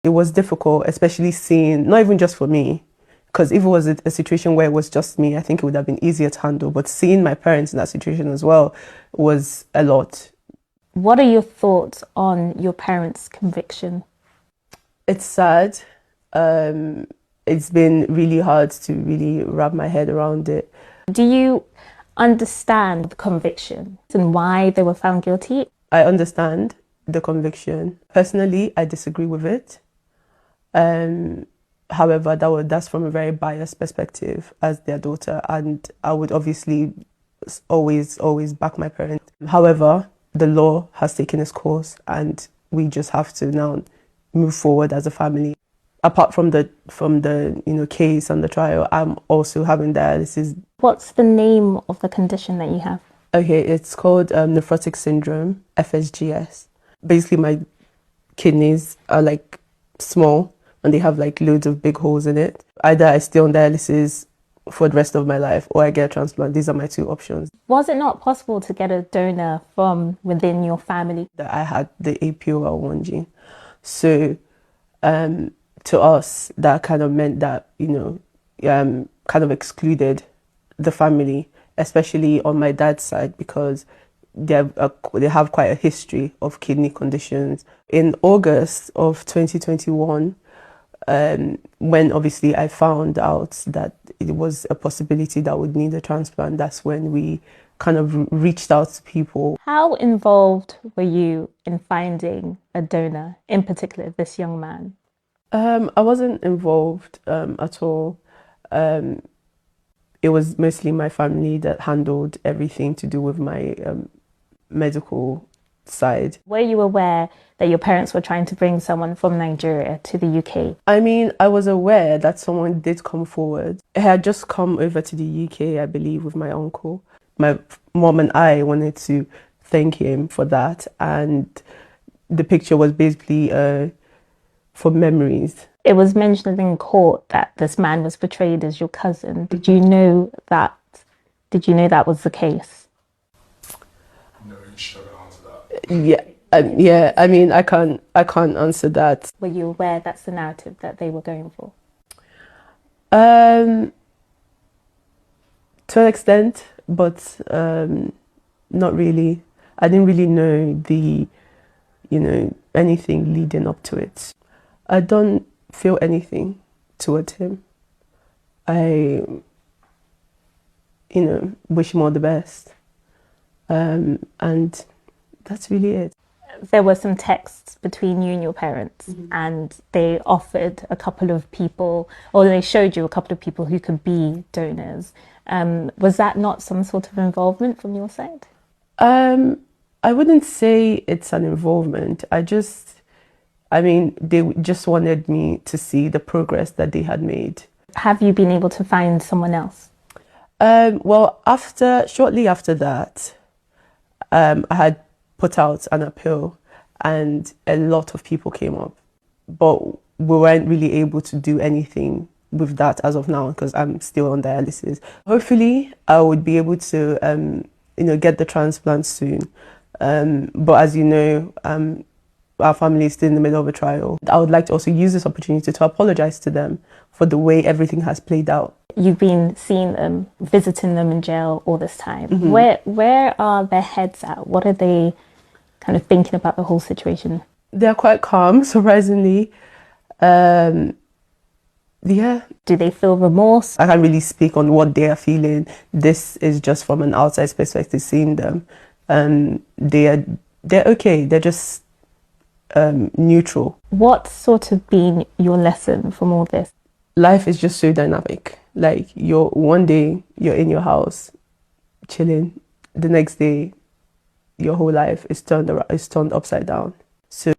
It was difficult, especially seeing, not even just for me, because if it was a situation where it was just me, I think it would have been easier to handle. But seeing my parents in that situation as well was a lot. What are your thoughts on your parents' conviction? It's sad. It's been really hard to really wrap my head around it. Do you understand the conviction and why they were found guilty? I understand the conviction. Personally, I disagree with it. However, that's from a very biased perspective as their daughter, and I would obviously always back my parents. However, the law has taken its course, and we just have to now move forward as a family. Apart from the case and the trial, I'm also having dialysis. What's the name of the condition that you have? Okay, it's called nephrotic syndrome, FSGS. Basically, my kidneys are like small and they have like loads of big holes in it. Either I stay on dialysis for the rest of my life or I get a transplant. These are my two options. Was it not possible to get a donor from within your family? That I had the APOL1 gene. So to us, that kind of meant that, kind of excluded the family, especially on my dad's side, because they have quite a history of kidney conditions. In August of 2021, when obviously I found out that it was a possibility that I would need a transplant, that's when we kind of reached out to people. How involved were you in finding a donor, in particular this young man? I wasn't involved at all. It was mostly my family that handled everything to do with my medical side. Were you aware that your parents were trying to bring someone from Nigeria to the UK? I mean, I was aware that someone did come forward. I had just come over to the UK, I believe, with my uncle. My mom and I wanted to thank him for that, and the picture was basically for memories. It was mentioned in court that this man was portrayed as your cousin. Did you know that? Did you know that was the case? No, you should answer that. Yeah. I mean, I can't answer that. Were you aware that's the narrative that they were going for? To an extent, but not really. I didn't really know anything leading up to it. I don't feel anything towards him. I, wish him all the best. And that's really it. There were some texts between you and your parents, and they offered a couple of people, or they showed you a couple of people who could be donors. Was that not some sort of involvement from your side? I wouldn't say it's an involvement. They just wanted me to see the progress that they had made. Have you been able to find someone else? Well, shortly after that, I had put out an appeal and a lot of people came up, but we weren't really able to do anything with that as of now because I'm still on dialysis. Hopefully, I would be able to, get the transplant soon. But as you know, our family is still in the middle of a trial. I would like to also use this opportunity to apologize to them for the way everything has played out. You've been seeing them, visiting them in jail all this time. Where are their heads at? What are they kind of thinking about the whole situation? They're quite calm, surprisingly. Yeah. Do they feel remorse? I can't really speak on what they are feeling. This is just from an outside perspective, seeing them. They're okay. They're just neutral. What's sort of been your lesson from all this? Life is just so dynamic. Like one day you're in your house chilling, the next day your whole life is turned upside down. So